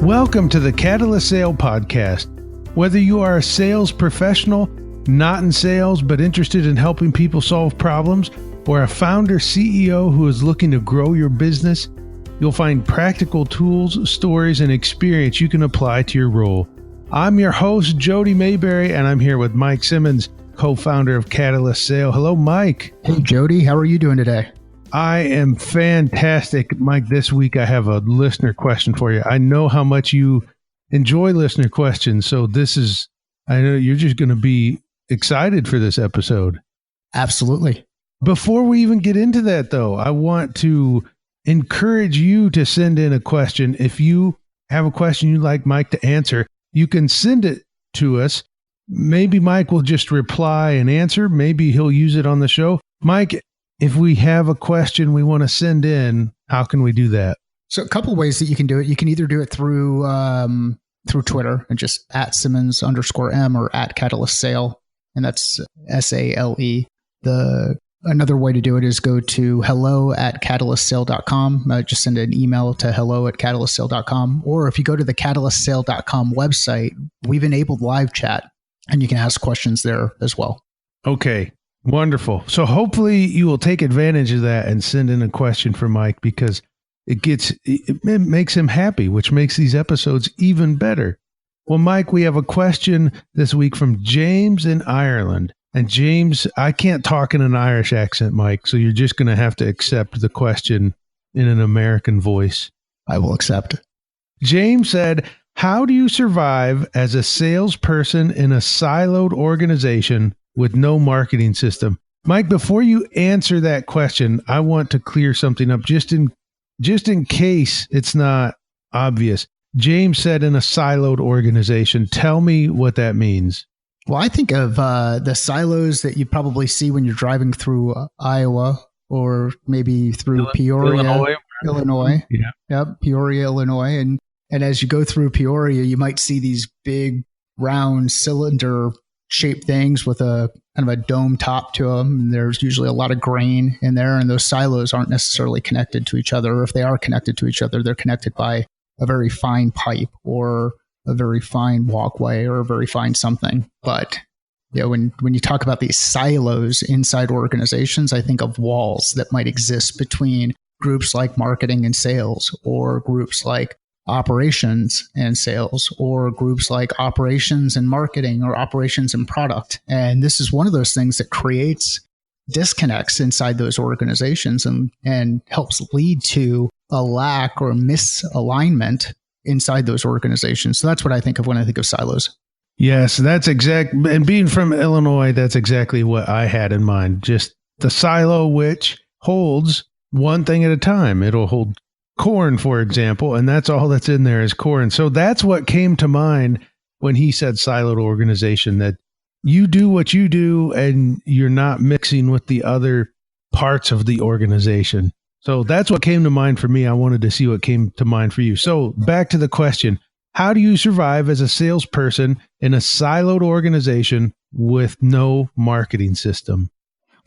Welcome to the Catalyst Sale Podcast. Whether you are a sales professional, not in sales, but interested in helping people solve problems, or a founder CEO who is looking to grow your business, you'll find practical tools, stories, and experience you can apply to your role. I'm your host, Jody Mayberry, and I'm here with Mike Simmons, co-founder of Catalyst Sale. Hello, Mike. Hey, Jody. How are you doing today? I am fantastic. Mike, this week I have a listener question for you. I know how much you enjoy listener questions, so I know you're just going to be excited for this episode. Absolutely. Before we even get into that, though, I want to encourage you to send in a question. If you have a question you'd like Mike to answer, you can send it to us. Maybe Mike will just reply and answer. Maybe he'll use it on the show. Mike, if we have a question we want to send in, how can we do that? So a couple of ways that you can do it. You can either do it through Twitter and just @Simmons_M or @CatalystSale, and that's SALE. Another way to do it is go to hello@catalystsale.com. Just send an email to hello@catalystsale.com. Or if you go to the catalystsale.com website, we've enabled live chat and you can ask questions there as well. Okay. Wonderful. So hopefully you will take advantage of that and send in a question for Mike, because it makes him happy, which makes these episodes even better. Well, Mike, we have a question this week from James in Ireland. And James, I can't talk in an Irish accent, Mike, so you're just going to have to accept the question in an American voice. I will accept. James said, how do you survive as a salesperson in a siloed organization with no marketing system? Mike, before you answer that question, I want to clear something up just in case it's not obvious. James said in a siloed organization. Tell me what that means. Well, I think of the silos that you probably see when you're driving through Iowa or maybe through Peoria, Illinois. Yeah. Yep, Peoria, Illinois. And as you go through Peoria, you might see these big round cylinder shaped things with a kind of a dome top to them. And there's usually a lot of grain in there, and those silos aren't necessarily connected to each other. Or if they are connected to each other, they're connected by a very fine pipe or a very fine walkway or a very fine something. But when you talk about these silos inside organizations, I think of walls that might exist between groups like marketing and sales, or groups like operations and sales, or groups like operations and marketing, or operations and product. And this is one of those things that creates disconnects inside those organizations and helps lead to a lack or misalignment inside those organizations. So that's what I think of when I think of silos. Yes, that's exact. And being from Illinois, that's exactly what I had in mind. Just the silo, which holds one thing at a time. It'll hold corn, for example, and that's all that's in there is corn. So that's what came to mind when he said siloed organization, that you do what you do and you're not mixing with the other parts of the organization. So that's what came to mind for me. I wanted to see what came to mind for you. So back to the question, how do you survive as a salesperson in a siloed organization with no marketing system?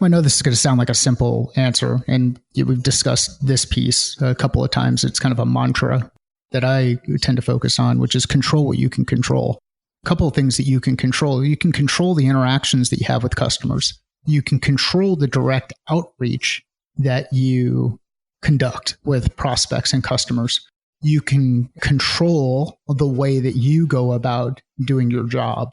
I know this is going to sound like a simple answer, and we've discussed this piece a couple of times. It's kind of a mantra that I tend to focus on, which is control what you can control. A couple of things that you can control. You can control the interactions that you have with customers. You can control the direct outreach that you conduct with prospects and customers. You can control the way that you go about doing your job.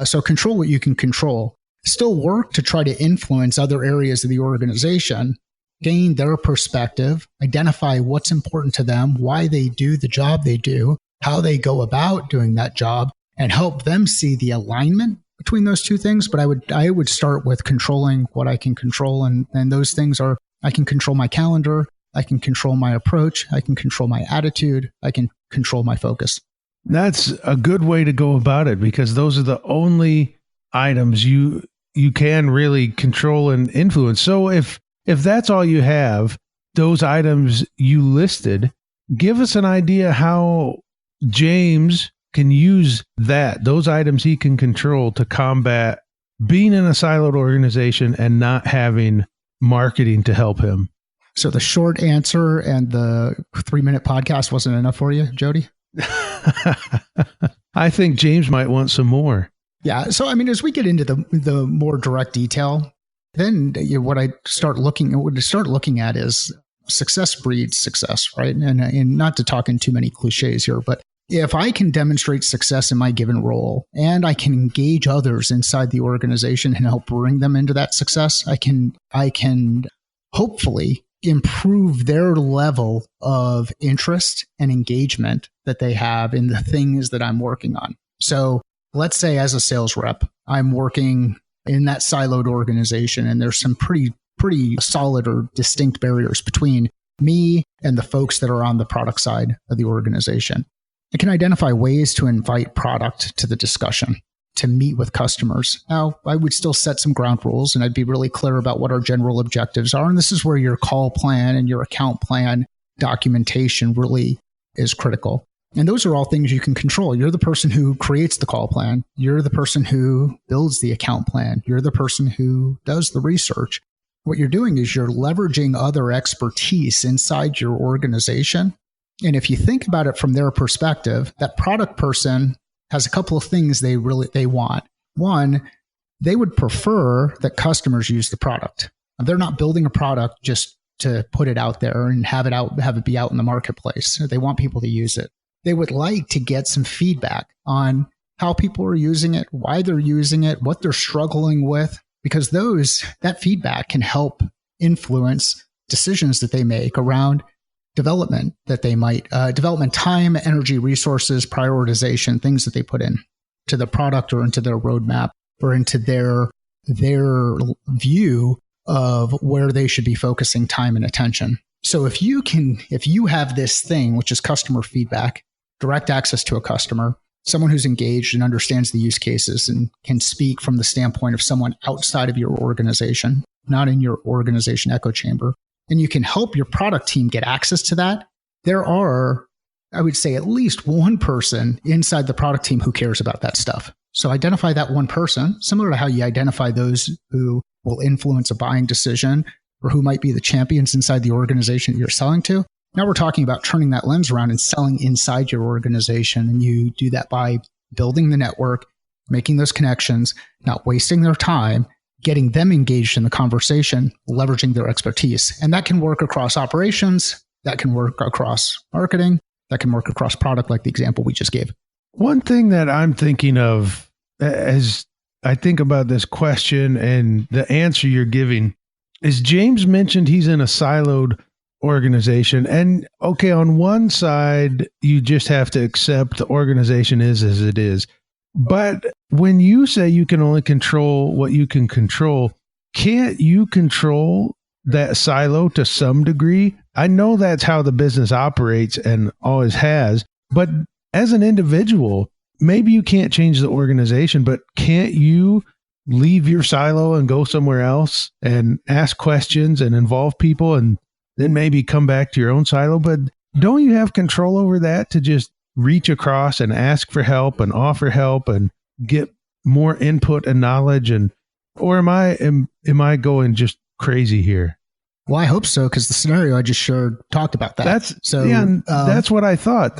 So control what you can control. Still work to try to influence other areas of the organization, gain their perspective, identify what's important to them, why they do the job they do, how they go about doing that job, and help them see the alignment between those two things. But I would start with controlling what I can control. And those things are, I can control my calendar, I can control my approach, I can control my attitude, I can control my focus. That's a good way to go about it, because those are the only items you can really control and influence. So if that's all you have, those items you listed, give us an idea how James can use those items he can control to combat being in a siloed organization and not having marketing to help him. So the short answer and the 3-minute podcast wasn't enough for you, Jody? I think James might want some more. Yeah. So, I mean, as we get into the more direct detail, then what I start looking at is success breeds success, right? And not to talk in too many cliches here, but if I can demonstrate success in my given role and I can engage others inside the organization and help bring them into that success, I can hopefully improve their level of interest and engagement that they have in the things that I'm working on. So let's say as a sales rep, I'm working in that siloed organization and there's some pretty solid or distinct barriers between me and the folks that are on the product side of the organization. I can identify ways to invite product to the discussion, to meet with customers. Now, I would still set some ground rules and I'd be really clear about what our general objectives are. And this is where your call plan and your account plan documentation really is critical. And those are all things you can control. You're the person who creates the call plan. You're the person who builds the account plan. You're the person who does the research. What you're doing is you're leveraging other expertise inside your organization. And if you think about it from their perspective, that product person has a couple of things they want. One, they would prefer that customers use the product. They're not building a product just to put it out there and have it be out in the marketplace. They want people to use it. They would like to get some feedback on how people are using it, why they're using it, what they're struggling with, because that feedback can help influence decisions that they make around development development time, energy, resources, prioritization, things that they put in to the product or into their roadmap or into their view of where they should be focusing time and attention. So if you have this thing, which is customer feedback, direct access to a customer, someone who's engaged and understands the use cases and can speak from the standpoint of someone outside of your organization, not in your organization echo chamber, and you can help your product team get access to that, there are, I would say, at least one person inside the product team who cares about that stuff. So identify that one person, similar to how you identify those who will influence a buying decision or who might be the champions inside the organization you're selling to. Now we're talking about turning that lens around and selling inside your organization. And you do that by building the network, making those connections, not wasting their time, getting them engaged in the conversation, leveraging their expertise. And that can work across operations, that can work across marketing, that can work across product, like the example we just gave. One thing that I'm thinking of as I think about this question and the answer you're giving is James mentioned he's in a siloed organization. And okay, on one side, you just have to accept the organization is as it is. But when you say you can only control what you can control, can't you control that silo to some degree? I know that's how the business operates and always has, but as an individual, maybe you can't change the organization, but can't you leave your silo and go somewhere else and ask questions and involve people and then maybe come back to your own silo? But don't you have control over that to just reach across and ask for help and offer help and get more input and knowledge? And or am I going just crazy here? Well, I hope so, because the scenario I just shared talked about that. That's what I thought.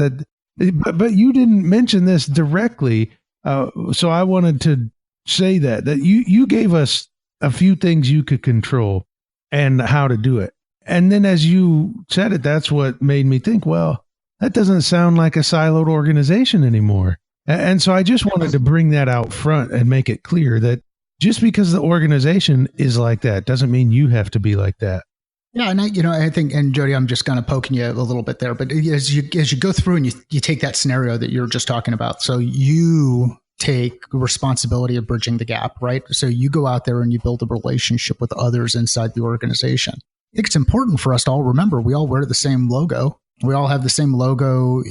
But you didn't mention this directly, so I wanted to say that you gave us a few things you could control and how to do it. And then as you said it, that's what made me think, well, that doesn't sound like a siloed organization anymore. And so I just wanted to bring that out front and make it clear that just because the organization is like that doesn't mean you have to be like that. Yeah, and I think, and Jody, I'm just kind of poking you a little bit there, but as you go through and you take that scenario that you're just talking about, so you take responsibility of bridging the gap, right? So you go out there and you build a relationship with others inside the organization. I think it's important for us to all remember we all wear the same logo. We all have the same logo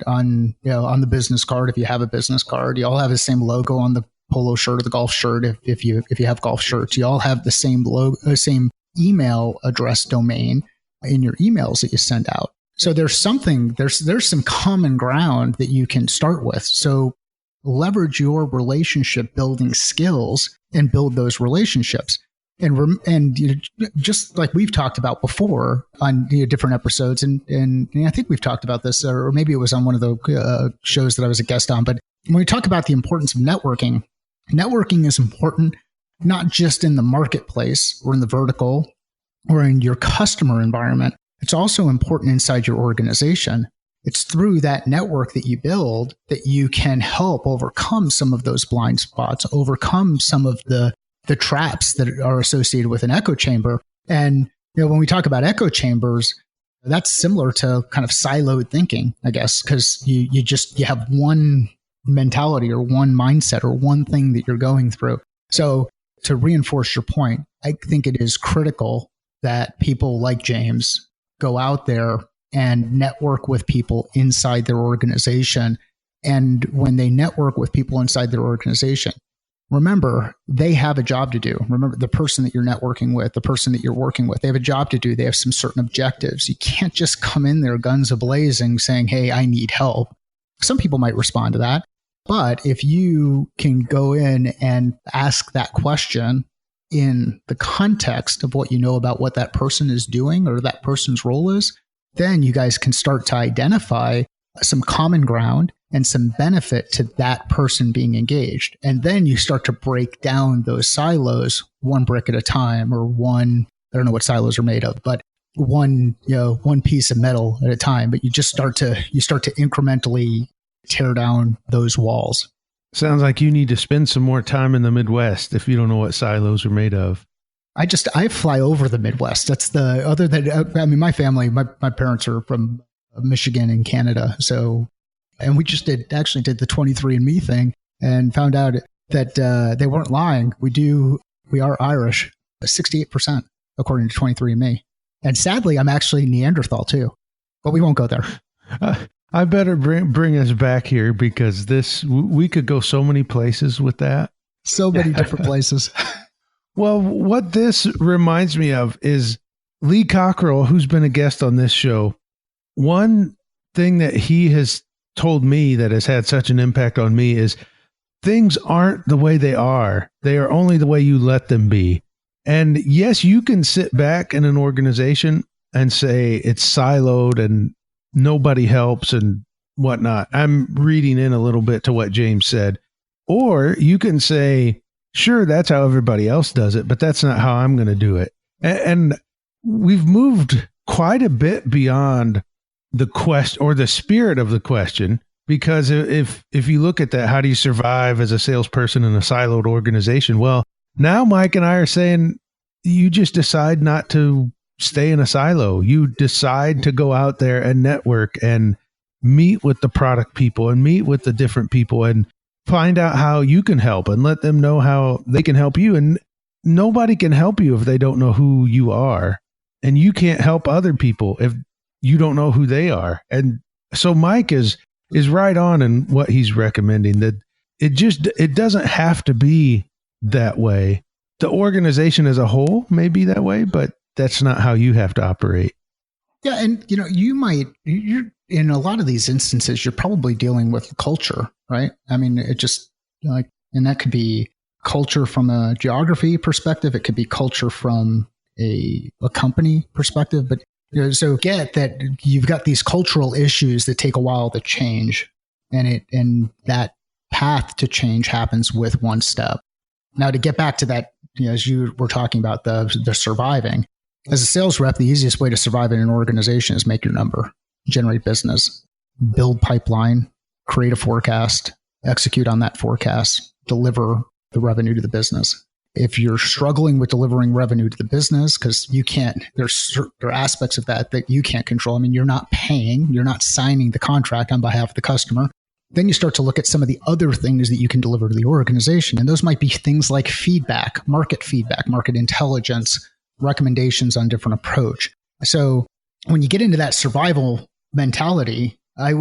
on the business card if you have a business card. You all have the same logo on the polo shirt or the golf shirt if you have golf shirts. You all have the same same email address domain in your emails that you send out. So there's some common ground that you can start with. So leverage your relationship building skills and build those relationships. Just like we've talked about before on different episodes, and I think we've talked about this, or maybe it was on one of the shows that I was a guest on. But when we talk about the importance of networking, networking is important not just in the marketplace or in the vertical or in your customer environment. It's also important inside your organization. It's through that network that you build that you can help overcome some of those blind spots, overcome some of the traps that are associated with an echo chamber. And when we talk about echo chambers, that's similar to kind of siloed thinking, I guess, because you have one mentality or one mindset or one thing that you're going through. So to reinforce your point, I think it is critical that people like James go out there and network with people inside their organization. And when they network with people inside their organization, remember, they have a job to do. Remember, the person that you're networking with, the person that you're working with, they have a job to do. They have some certain objectives. You can't just come in there guns a-blazing saying, hey, I need help. Some people might respond to that. But if you can go in and ask that question in the context of what you know about what that person is doing or that person's role is, then you guys can start to identify some common ground and some benefit to that person being engaged. And then you start to break down those silos one brick at a time, or one, I don't know what silos are made of, but one piece of metal at a time. But you start to incrementally tear down those walls. Sounds like you need to spend some more time in the Midwest if you don't know what silos are made of. I fly over the Midwest. That's my family, my parents are from Michigan and Canada. And we just did the 23andMe thing and found out that they weren't lying. We are Irish, 68%, according to 23andMe. And sadly, I'm actually Neanderthal too, but we won't go there. I better bring us back here, because we could go so many places with that. So many different places. Well, what this reminds me of is Lee Cockrell, who's been a guest on this show. One thing that he has told me that has had such an impact on me is things aren't the way they are. They are only the way you let them be. And yes, you can sit back in an organization and say it's siloed and nobody helps and whatnot. I'm reading in a little bit to what James said. Or you can say, sure, that's how everybody else does it, but that's not how I'm going to do it. And we've moved quite a bit beyond the question or the spirit of the question, because if you look at that, how do you survive as a salesperson in a siloed organization? Well, now Mike and I are saying you just decide not to stay in a silo. You decide to go out there and network and meet with the product people and meet with the different people and find out how you can help and let them know how they can help you. And nobody can help you if they don't know who you are. And you can't help other people if you don't know who they are. And so Mike is right on in what he's recommending, that it doesn't have to be that way. The organization as a whole may be that way, but that's not how you have to operate. Yeah. And, you're in a lot of these instances, you're probably dealing with culture, right? I mean, it just and that could be culture from a geography perspective. It could be culture from a company perspective, but so get that you've got these cultural issues that take a while to change, and that path to change happens with one step. Now, to get back to that, as you were talking about the surviving, as a sales rep, the easiest way to survive in an organization is make your number, generate business, build pipeline, create a forecast, execute on that forecast, deliver the revenue to the business. If you're struggling with delivering revenue to the business because you can't, there are aspects of that you can't control. I mean, you're not paying, you're not signing the contract on behalf of the customer. Then you start to look at some of the other things that you can deliver to the organization. And those might be things like feedback, market intelligence, recommendations on different approach. So when you get into that survival mentality, I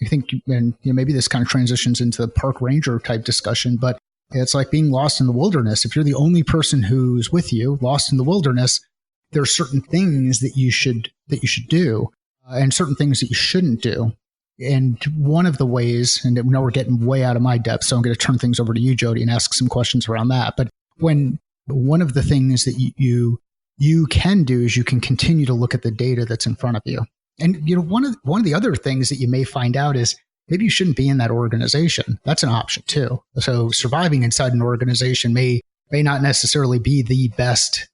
think, and maybe this kind of transitions into the park ranger type discussion, but it's like being lost in the wilderness. If you're the only person who's with you, lost in the wilderness, there are certain things that you should do, and certain things that you shouldn't do. And one of the ways, and now we're getting way out of my depth, so I'm going to turn things over to you, Jody, and ask some questions around that. But when But one of the things that you can do is you can continue to look at the data that's in front of you. And one of the other things that you may find out is maybe you shouldn't be in that organization. That's an option too. So surviving inside an organization may not necessarily be the best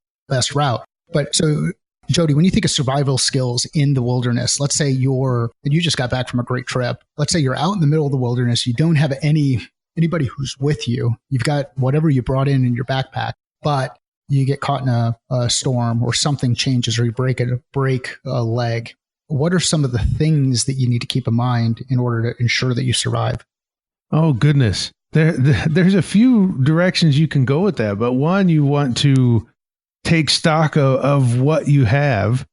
route. But so Jody, when you think of survival skills in the wilderness, let's say you just got back from a great trip. Let's say you're out in the middle of the wilderness. You don't have anybody who's with you. You've got whatever you brought in your backpack, but you get caught in a storm or something changes or you break a leg. What are some of the things that you need to keep in mind in order to ensure that you survive? Oh, goodness. There's a few directions you can go with that. But one, you want to take stock of what you have.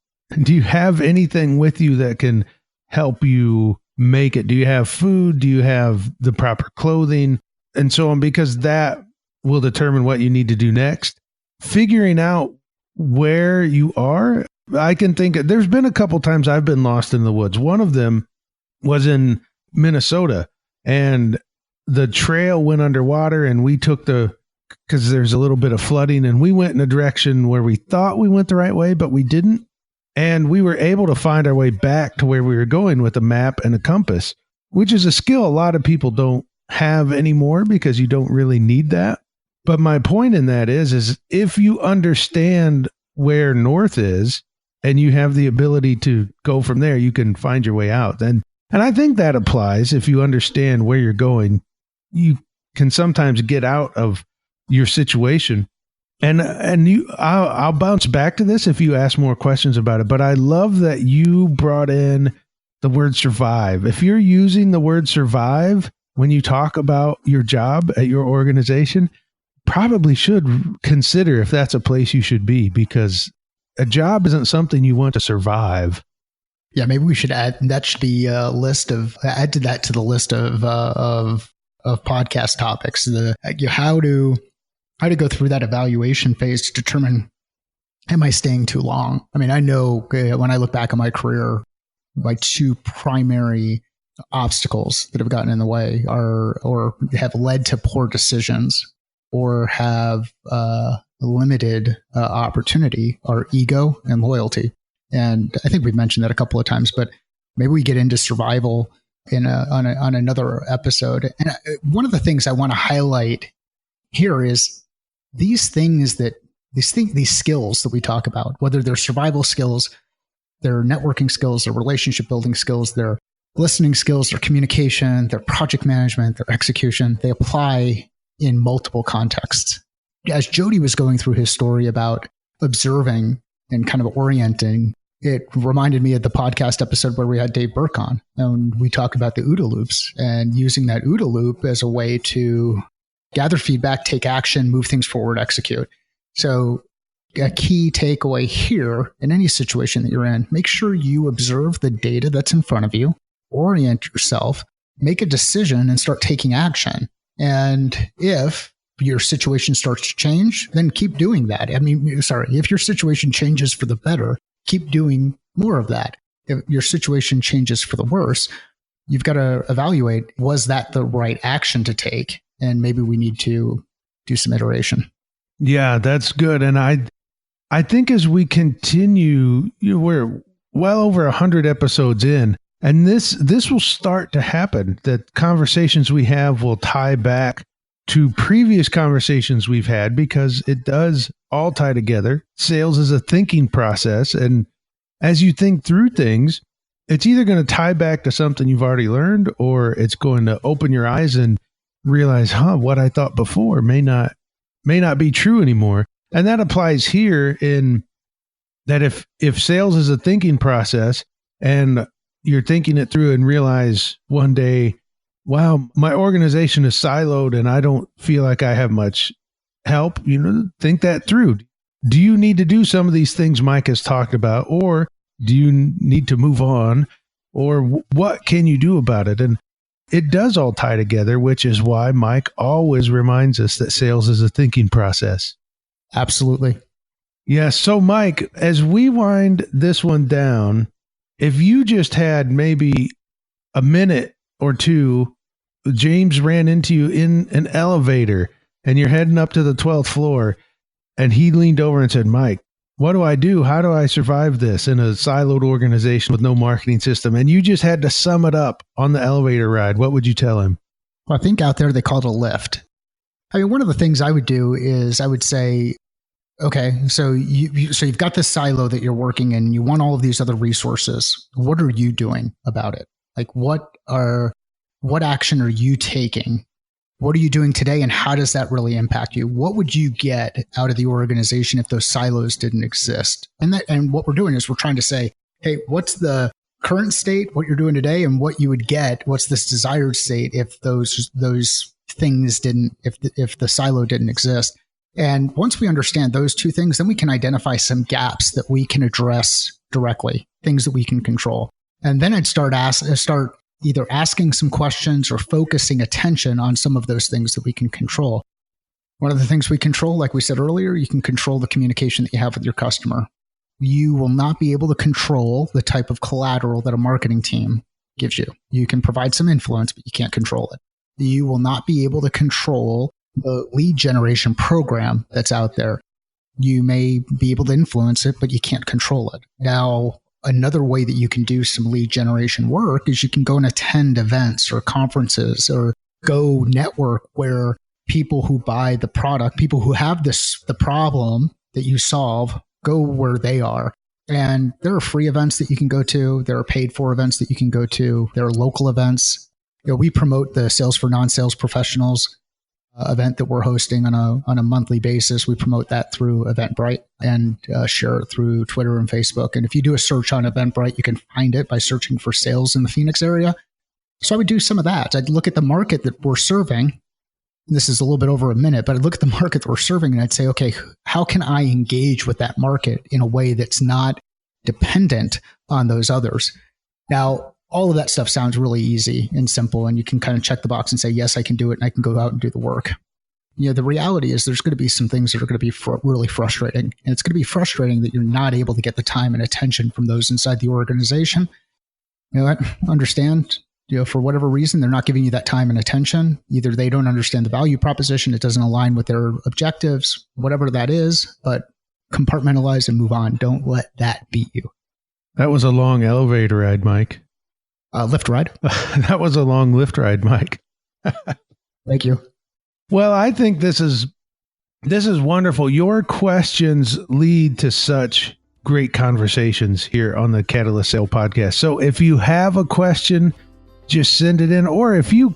Do you have anything with you that can help you make it? Do you have food? Do you have the proper clothing? And so on, because that will determine what you need to do next. Figuring out where you are. I can think there's been a couple times I've been lost in the woods. One of them was in Minnesota, and the trail went underwater, and we took because there's a little bit of flooding, and we went in a direction where we thought we went the right way, but we didn't. And we were able to find our way back to where we were going with a map and a compass, which is a skill a lot of people don't have anymore because you don't really need that. But my point in that is if you understand where north is and you have the ability to go from there, you can find your way out. And I think that applies. If you understand where you're going, you can sometimes get out of your situation. And I'll bounce back to this if you ask more questions about it. But I love that you brought in the word survive. If you're using the word survive when you talk about your job at your organization, probably should consider if that's a place you should be, because a job isn't something you want to survive. Yeah, maybe we should add that should be a list of add to that to the list of podcast topics. How to go through that evaluation phase to determine, am I staying too long? I mean, I know when I look back on my career, my two primary obstacles that have gotten in the way are or have led to poor decisions or have limited opportunity are ego and loyalty. And I think we've mentioned that a couple of times, but maybe we get into survival on another episode. And one of the things I want to highlight here is these skills that we talk about, whether they're survival skills, they're networking skills, they're relationship building skills, they're listening skills, their communication, their project management, their execution, they apply in multiple contexts. As Jody was going through his story about observing and kind of orienting, it reminded me of the podcast episode where we had Dave Burke on, and we talked about the OODA loops and using that OODA loop as a way to gather feedback, take action, move things forward, execute. So a key takeaway here in any situation that you're in, make sure you observe the data that's in front of you, orient yourself, make a decision, and start taking action. And if your situation starts to change, then keep doing that. If your situation changes for the better, keep doing more of that. If your situation changes for the worse, you've got to evaluate, was that the right action to take? And maybe we need to do some iteration. Yeah, that's good. And I think as we continue, we're well over 100 episodes in, and this will start to happen, that conversations we have will tie back to previous conversations we've had, because it does all tie together. Sales is a thinking process. And as you think through things, it's either going to tie back to something you've already learned, or it's going to open your eyes and realize, what I thought before may not be true anymore. And that applies here in that if sales is a thinking process and you're thinking it through and realize one day, wow, my organization is siloed and I don't feel like I have much help, think that through. Do you need to do some of these things Mike has talked about, or do you need to move on, or what can you do about it? And it does all tie together, which is why Mike always reminds us that sales is a thinking process. Absolutely. Yeah. So Mike, as we wind this one down, if you just had maybe a minute or two, James ran into you in an elevator and you're heading up to the 12th floor, And he leaned over and said, Mike, what do I do? How do I survive this in a siloed organization with no marketing system? And you just had to sum it up on the elevator ride. What would you tell him? Well, I think out there they call it a lift. I mean, one of the things I would do is I would say, okay, so you've got this silo that you're working in. You want all of these other resources. What are you doing about it? Like, what action are you taking? What are you doing today, and how does that really impact you? What would you get out of the organization if those silos didn't exist? And what we're doing is we're trying to say, hey, what's the current state, what you're doing today, and what you would get? What's this desired state if those things didn't, if the silo didn't exist? And once we understand those two things, then we can identify some gaps that we can address directly, things that we can control. And then I'd start either asking some questions or focusing attention on some of those things that we can control. One of the things we control, like we said earlier, you can control the communication that you have with your customer. You will not be able to control the type of collateral that a marketing team gives you. You can provide some influence, but you can't control it. You will not be able to control the lead generation program that's out there. You may be able to influence it, but you can't control it. Now, another way that you can do some lead generation work is you can go and attend events or conferences or go network where people who buy the product, people who have the problem that you solve, go where they are. And there are free events that you can go to. There are paid for events that you can go to. There are local events. We promote the Sales for Non-Sales Professionals event that we're hosting on a monthly basis. We promote that through Eventbrite and share it through Twitter and Facebook. And if you do a search on Eventbrite, you can find it by searching for sales in the Phoenix area. So I would do some of that. I'd look at the market that we're serving. This is a little bit over a minute, but I'd look at the market that we're serving and I'd say, okay, how can I engage with that market in a way that's not dependent on those others? Now, all of that stuff sounds really easy and simple, and you can kind of check the box and say, yes, I can do it, and I can go out and do the work. The reality is there's going to be some things that are going to be really frustrating, and it's going to be frustrating that you're not able to get the time and attention from those inside the organization. I understand, for whatever reason, they're not giving you that time and attention. Either they don't understand the value proposition, it doesn't align with their objectives, whatever that is, but compartmentalize and move on. Don't let that beat you. That was a long elevator ride, Mike. Lift ride. That was a long lift ride, Mike. Thank you. Well, I think this is wonderful. Your questions lead to such great conversations here on the Catalyst Sale Podcast. So if you have a question, just send it in. Or if you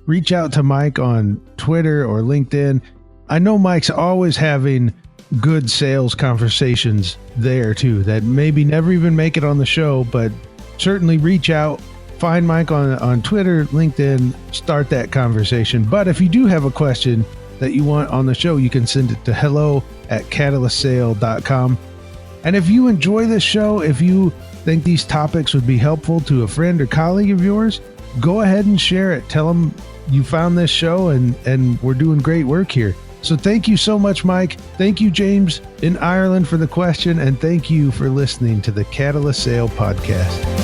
reach out to Mike on Twitter or LinkedIn. I know Mike's always having good sales conversations there too that maybe never even make it on the show, but certainly reach out, find Mike on Twitter, LinkedIn, start that conversation. But if you do have a question that you want on the show, you can send it to hello@catalystsale.com. And if you enjoy this show, if you think these topics would be helpful to a friend or colleague of yours, go ahead and share it. Tell them you found this show and we're doing great work here. So thank you so much, Mike. Thank you, James in Ireland, for the question. And thank you for listening to the Catalyst Sale Podcast.